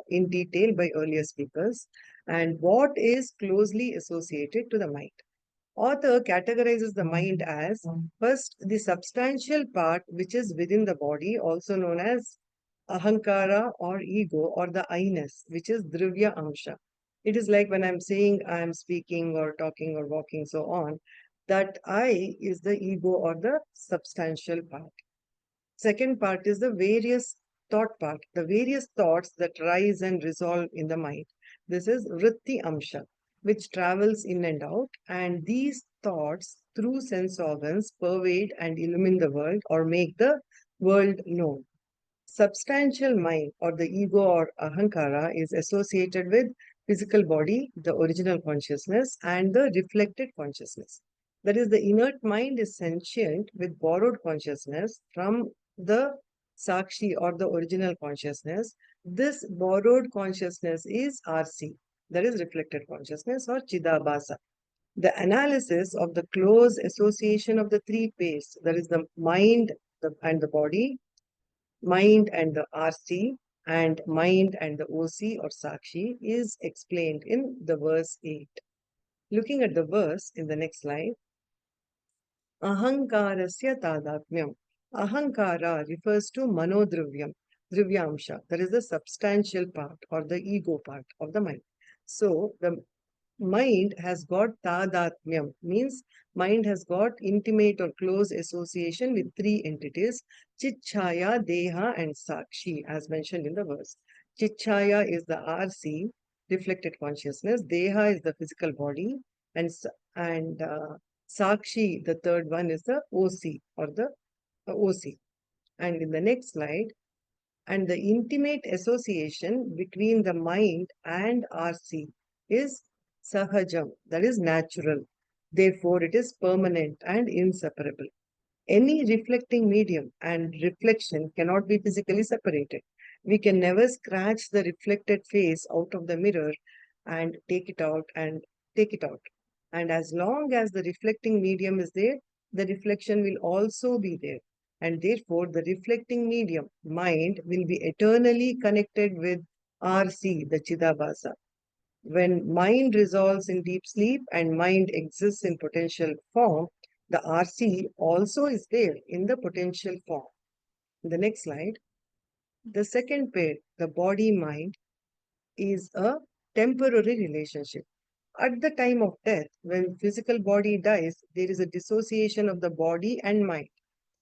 in detail by earlier speakers, and what is closely associated to the mind. Author categorizes the mind as first the substantial part which is within the body, also known as ahankara or ego or the I-ness, which is drivya amsha. It is like when I'm saying I'm speaking or talking or walking, so on, that I is the ego or the substantial part. Second part is the various thought part, the various thoughts that rise and resolve in the mind. This is vritti amsha, which travels in and out, and these thoughts through sense organs pervade and illumine the world or make the world known. Substantial mind or the ego or ahankara is associated with physical body, the original consciousness, and the reflected consciousness. That is, the inert mind is sentient with borrowed consciousness from the sakshi or the original consciousness. This borrowed consciousness is RC, that is reflected consciousness or chidabhasa. The analysis of the close association of the three pairs, that is the mind and the body, mind and the RC, and mind and the OC or Sakshi, is explained in the verse 8. Looking at the verse in the next slide, Ahankarasya tadatmyam. Ahankara refers to manodrivyam, drivyamsha, that is the substantial part or the ego part of the mind. So the mind has got tadatmyam, means mind has got intimate or close association with three entities, Chichaya, Deha, and Sakshi, as mentioned in the verse. Chichaya is the RC, reflected consciousness. Deha is the physical body, and Sakshi, the third one, is the OC or the OC. And in the next slide, and the intimate association between the mind and RC is sahajam, that is natural. Therefore, it is permanent and inseparable. Any reflecting medium and reflection cannot be physically separated. We can never scratch the reflected face out of the mirror and take it out and take it out. And as long as the reflecting medium is there, the reflection will also be there. And therefore, the reflecting medium, mind, will be eternally connected with RC, the Chidabhasa. When mind resolves in deep sleep and mind exists in potential form, the RC also is there in the potential form. The next slide. The second pair, the body-mind, is a temporary relationship. At the time of death, when physical body dies, there is a dissociation of the body and mind,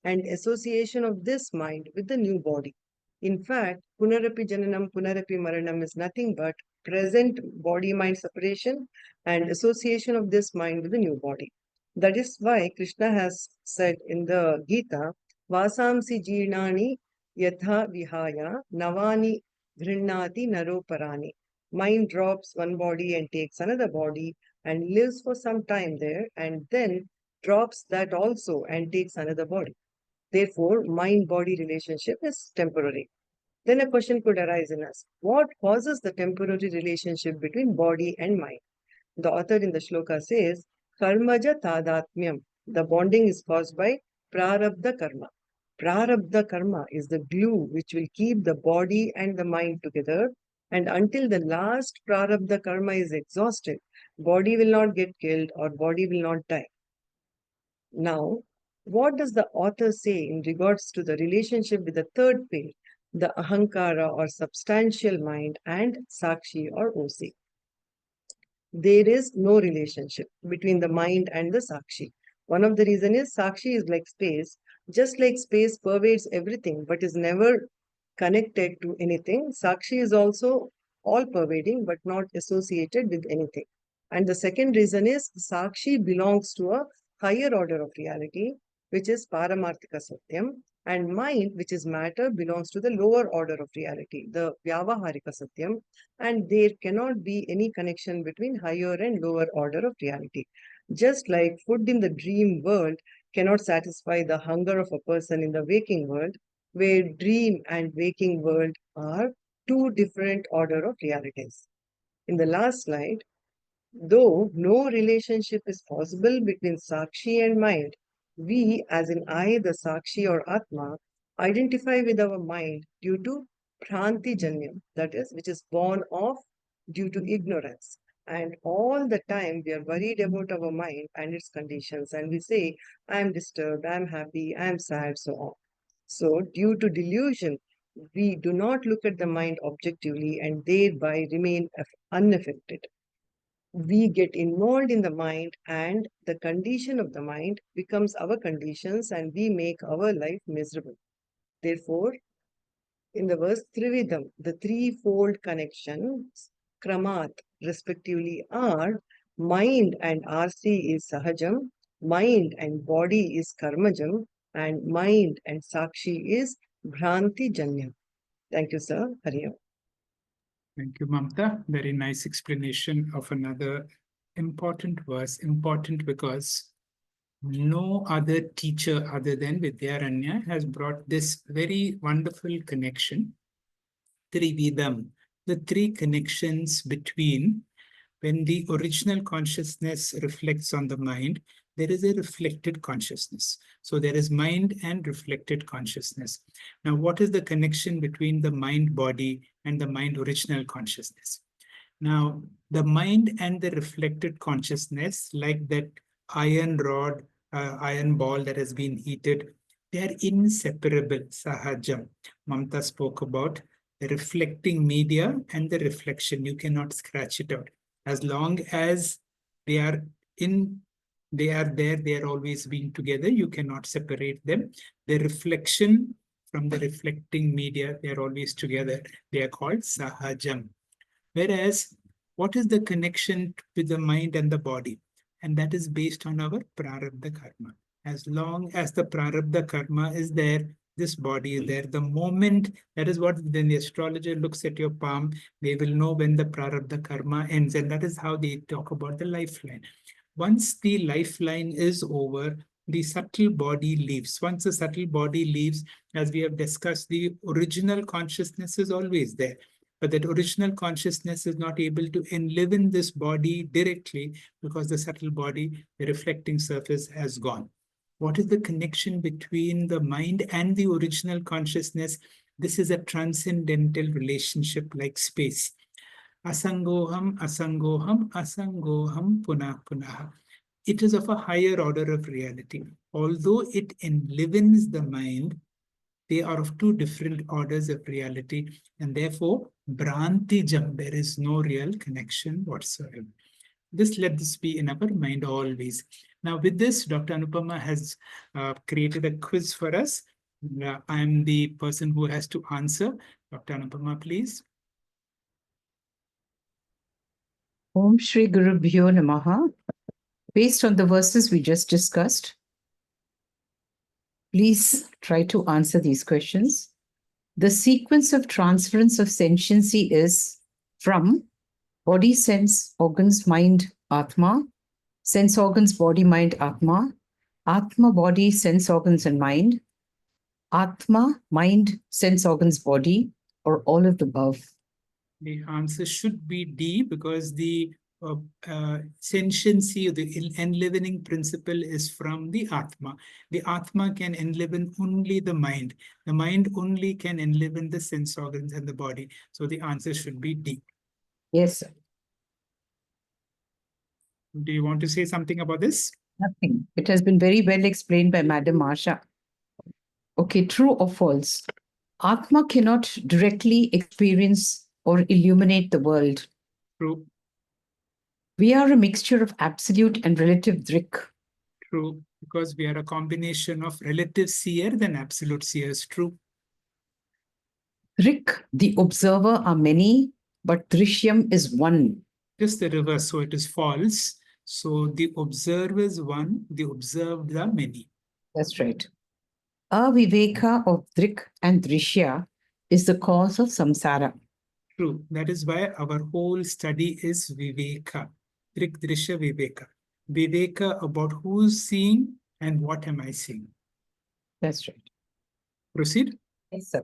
and association of this mind with the new body. In fact, punarapi jananam, punarapi maranam is nothing but present body-mind separation and association of this mind with the new body. That is why Krishna has said in the Gita, Vasamsi jirnani yatha vihaya navani dhrinnati naroparani. Mind drops one body and takes another body and lives for some time there, and then drops that also and takes another body. Therefore, mind-body relationship is temporary. Then a question could arise in us. What causes the temporary relationship between body and mind? The author in the shloka says, Karmaja tadatmyam. The bonding is caused by prarabdha karma. Prarabdha karma is the glue which will keep the body and the mind together. And until the last prarabdha karma is exhausted, body will not get killed or body will not die. Now, what does the author say in regards to the relationship with the third pair, the ahankara or substantial mind and sakshi or OC? There is no relationship between the mind and the sakshi. One of the reasons is sakshi is like space. Just like space pervades everything but is never connected to anything, sakshi is also all pervading but not associated with anything. And the second reason is Sakshi belongs to a higher order of reality, which is Paramarthika Satyam, and mind, which is matter, belongs to the lower order of reality, the Vyavaharika Satyam, and there cannot be any connection between higher and lower order of reality. Just like food in the dream world cannot satisfy the hunger of a person in the waking world, where dream and waking world are two different order of realities. In the last slide, though no relationship is possible between Sakshi and mind, we, as in I, the Sakshi or Atma, identify with our mind due to Phranti Janyam, that is, which is born of due to ignorance. And all the time we are worried about our mind and its conditions, and we say, I am disturbed, I am happy, I am sad, so on. So, due to delusion, we do not look at the mind objectively and thereby remain unaffected. We get involved in the mind, and the condition of the mind becomes our conditions, and we make our life miserable. Therefore, in the verse Trividam, the threefold connections, Kramat, respectively, are mind and RC is Sahajam, mind and body is Karmajam, and mind and Sakshi is Bhranti Janyam. Thank you, sir. Hari Om. Thank you, Mamta. Very nice explanation of another important verse. Important because no other teacher other than Vidyaranya has brought this very wonderful connection. Trividam, the three connections between when the original consciousness reflects on the mind, there is a reflected consciousness. So there is mind and reflected consciousness. Now, what is the connection between the mind body and the mind original consciousness? Now, the mind and the reflected consciousness, like that iron rod, iron ball that has been heated, they are inseparable, sahajam. Mamta spoke about the reflecting media and the reflection. You cannot scratch it out. As long as they are there, they are always being together. You cannot separate them. The reflection from the reflecting media, they are always together. They are called sahajam. Whereas, what is the connection with the mind and the body? And that is based on our prarabdha karma. As long as the prarabdha karma is there, this body is there. The moment, that is what then the astrologer looks at your palm, they will know when the prarabdha karma ends. And that is how they talk about the lifeline. Once the lifeline is over, the subtle body leaves. Once the subtle body leaves, as we have discussed, the original consciousness is always there. But that original consciousness is not able to enliven this body directly because the subtle body, the reflecting surface, has gone. What is the connection between the mind and the original consciousness? This is a transcendental relationship like space. Asangoham, asangoham, asangoham, punah, punah. It is of a higher order of reality. Although it enlivens the mind, they are of two different orders of reality, and therefore, Brantijam, there is no real connection whatsoever. Let this be in our mind always. Now, with this, Dr. Anupama has created a quiz for us. I am the person who has to answer. Dr. Anupama, please. Om Shri Guru Bhyo Namaha. Based on the verses we just discussed, please try to answer these questions. The sequence of transference of sentiency is from body, sense, organs, mind, Atma, sense organs, body, mind, Atma, Atma, body, sense organs, and mind, Atma, mind, sense organs, body, or all of the above. The answer should be D, because the sentiency, the enlivening principle is from the Atma. The Atma can enliven only the mind. The mind only can enliven the sense organs and the body. So the answer should be D. Yes, sir. Do you want to say something about this? Nothing. It has been very well explained by Madam Asha. Okay, true or false? Atma cannot directly experience or illuminate the world. True. We are a mixture of absolute and relative Drik. True, because we are a combination of relative seer and absolute seers. True. Drik, the observer, are many, but Drishyam is one. Just the reverse, so it is false. So the observer is one, the observed are many. That's right. Aviveka of Drik and Drishya is the cause of samsara. True. That is why our whole study is Viveka. Drik, Drishya, Viveka. Viveka about who's seeing and what am I seeing. That's right. Proceed. Yes, sir.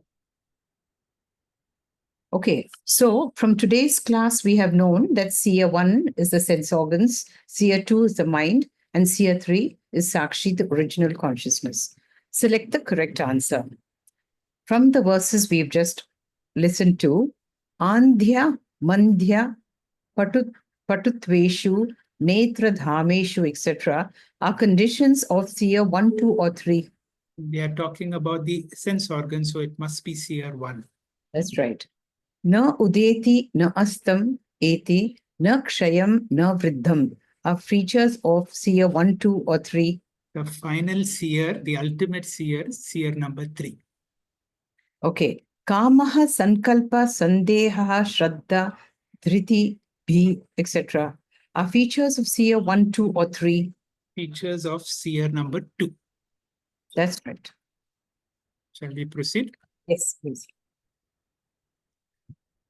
Okay, so from today's class, we have known that seer 1 is the sense organs, seer 2 is the mind, and seer 3 is Sakshi, the original consciousness. Select the correct answer. From the verses we've just listened to, Andhya, Mandhya, Patutveshu, Netra Dhameshu, etc., are conditions of seer 1, 2, or 3. We are talking about the sense organ, so it must be seer 1. That's right. Na udeti, na astam, eti, na kshayam, na vriddham are features of seer 1, 2, or 3. The final seer, the ultimate seer, seer number 3. Okay. Kamaha, sankalpa, sandeha, shraddha, dhriti, bhi, etc. are features of seer 1, 2, or 3. Features of seer number 2. That's right. Shall we proceed? Yes, please.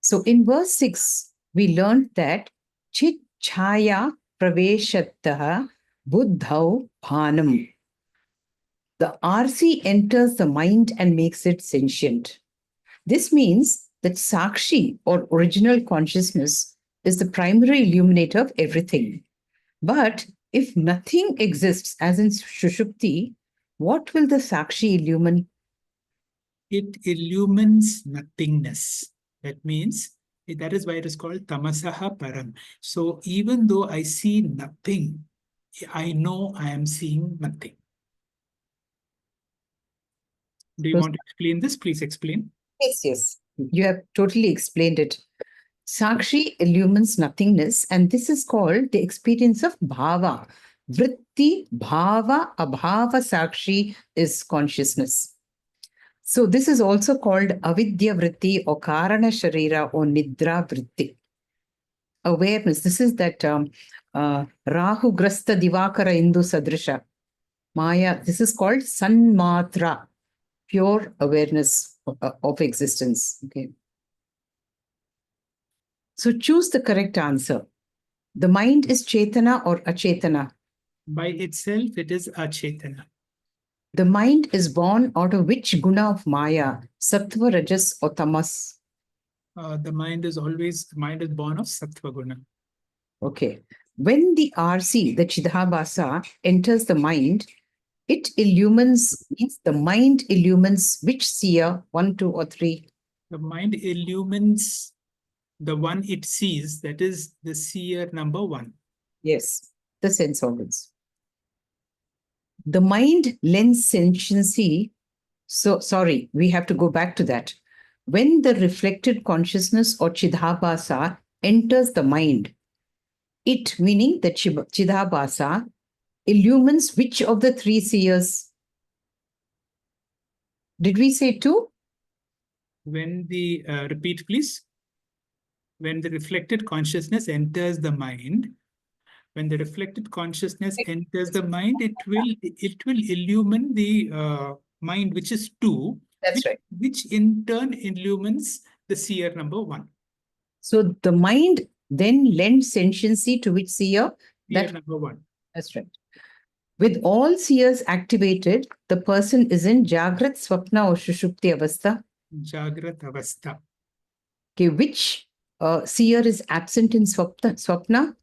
So in verse 6, we learned that chit chaya praveshattah buddhau bhanam. The RC enters the mind and makes it sentient. This means that Sakshi, or original consciousness, is the primary illuminator of everything. But if nothing exists, as in Shushupti, what will the Sakshi illumine? It illumines nothingness. That means, that is why it is called tamasaha param. So even though I see nothing, I know I am seeing nothing. Do you want to explain this? Please explain. Yes, yes. You have totally explained it. Sakshi illumines nothingness, and this is called the experience of bhava. Vritti, bhava, abhava sakshi is consciousness. So this is also called avidya vritti or karana sharira or nidra vritti. Awareness. This is that Rahu grasta divakara indu sadrisha. Maya. This is called sanmatra, pure awareness of existence. Okay. So choose the correct answer. The mind is chetana or achetana? By itself, it is achetana. The mind is born out of which guna of Maya, sattva, rajas, or tamas? The mind is born of sattva guna. Okay. When the RC, the Chidhabhasa, enters the mind, it illumines, means the mind illumines which seer, 1, 2, or 3? The mind illumines the one it sees, that is the seer number 1. Yes, the sense organs. The mind lends sentiency. So, sorry, we have to go back to that. When the reflected consciousness or Chidhabhasa enters the mind, it, meaning the Chidhabhasa, illumines which of the 3 seers? Did we say 2? When the, repeat please. When the reflected consciousness enters the mind, when the reflected consciousness enters the mind, it will illumine the mind, which is 2. That's right. Which in turn illumines the seer number 1. So the mind then lends sentiency to which seer? Seer number 1. That's right. With all seers activated, the person is in Jagrat, Swapna, or Shushupti Avastha. Jagrat Avastha. Okay, which seer is absent in Swapna?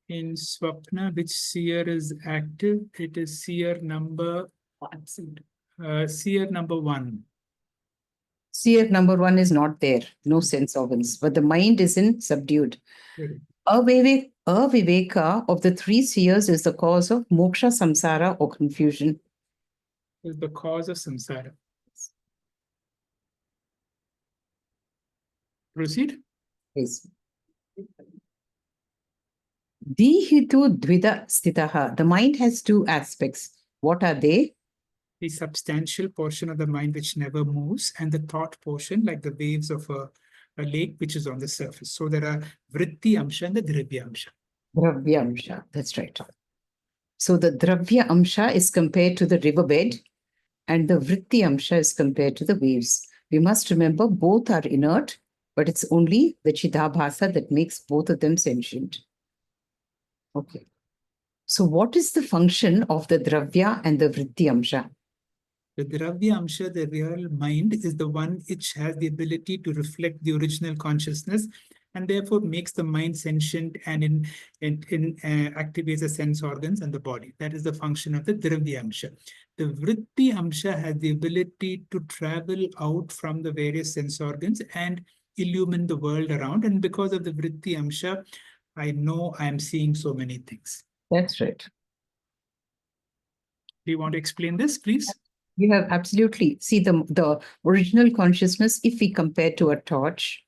In Swapna, which seer is active? It is seer number absent. Seer number 1. Seer number 1 is not there, no sense organs, but the mind is in subdued. Aviveka of the 3 seers is the cause of moksha, samsara, or confusion. Is the cause of samsara. Proceed. Yes. Dihitu dvida stitaha. The mind has 2 aspects. What are they? The substantial portion of the mind which never moves, and the thought portion, like the waves of a a lake which is on the surface. So there are vritti amsha and the dravya amsha. Dravya Amsha, that's right. So the Dravya Amsha is compared to the riverbed and the Vritti Amsha is compared to the waves. We must remember both are inert, but it's only the Chidabhasa that makes both of them sentient. Okay. So what is the function of the Dravya and the Vritti Amsha? The Dravya Amsha, the real mind, is the one which has the ability to reflect the original consciousness and therefore makes the mind sentient and activates the sense organs and the body. That is the function of the Dravya Amsha. The Vritti Amsha has the ability to travel out from the various sense organs and illumine the world around. And because of the Vritti Amsha, I know I am seeing so many things. That's right. Do you want to explain this, please? You have absolutely. See, the original consciousness, if we compare to a torch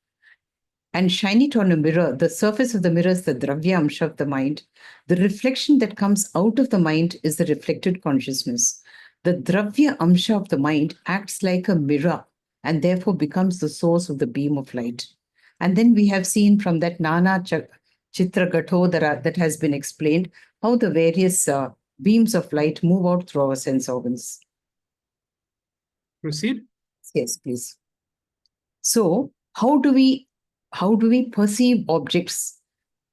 and shine it on a mirror, the surface of the mirror is the Dravya Amsha of the mind. The reflection that comes out of the mind is the reflected consciousness. The Dravya Amsha of the mind acts like a mirror and therefore becomes the source of the beam of light. And then we have seen from that Nana Chitra Gathodara that has been explained how the various beams of light move out through our sense organs. Proceed. Yes, please. So, how do we perceive objects?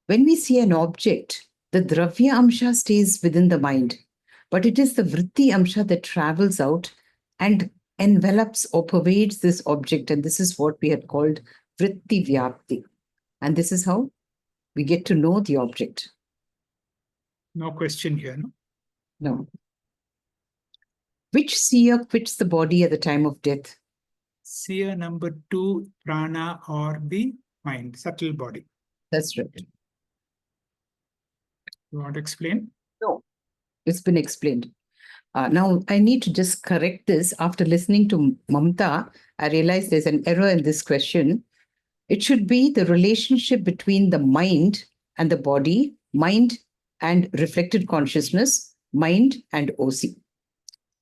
When we see an object, the Dravya Amsha stays within the mind, but it is the Vritti Amsha that travels out and envelops or pervades this object, and this is what we had called Vritti Vyapti. And this is how we get to know the object. No question here, no? No. Which seer quits the body at the time of death? Seer number 2, prana or the mind, subtle body. That's right. You want to explain? No, it's been explained. Now, I need to just correct this. After listening to Mamta, I realized there's an error in this question. It should be the relationship between the mind and the body, mind and reflected consciousness, mind and OC.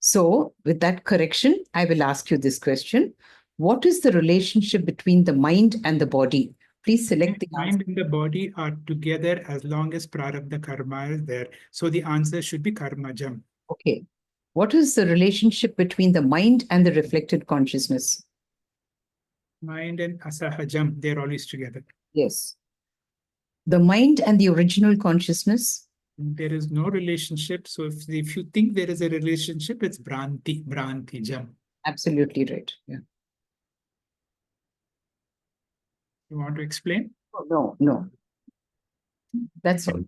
So, with that correction, I will ask you this question. What is the relationship between the mind and the body? Please select the mind and the body are together as long as prarabdha karma is there. So the answer should be karmajam. Okay. What is the relationship between the mind and the reflected consciousness? Mind and asahajam, they're always together. Yes. The mind and the original consciousness? There is no relationship. So if you think there is a relationship, it's Bhranti jam. Absolutely right. Yeah. You want to explain? No. That's all.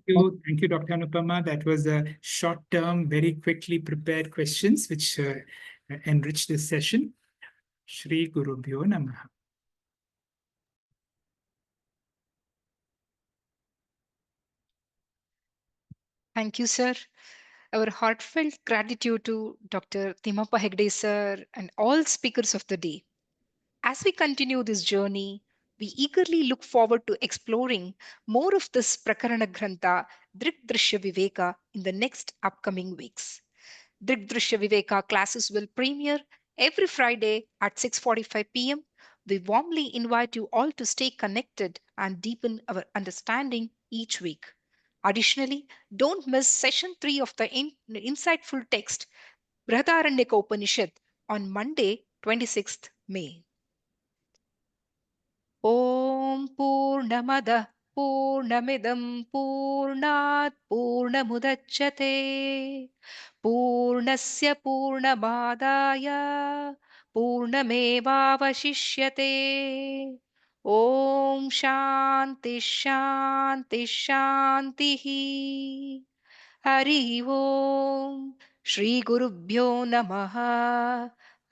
Thank you, Dr. Anupama. That was a short-term, very quickly prepared questions which enrich this session. Shri Gurubhyo Namaha. Thank you, sir. Our heartfelt gratitude to Dr. Timappa Hegde sir and all speakers of the day. As we continue this journey, we eagerly look forward to exploring more of this Prakarana Grantha, Drik Drishya Viveka, in the next upcoming weeks. Drik Drishya Viveka classes will premiere every Friday at 6:45 p.m. We warmly invite you all to stay connected and deepen our understanding each week. Additionally, don't miss session 3 of the insightful text Brihadaranyaka Upanishad on Monday, 26th May. ॐ पूर्णमदः पूर्णमिदं पूर्णात् पूर्णमुदच्यते पूर्णस्य पूर्णमादाय पूर्णमेवावशिष्यते ॐ शान्ति शान्ति शान्तिः हरिः ॐ श्रीगुरुभ्यो नमः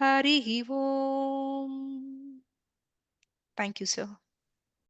हरिः ॐ Thank you, sir.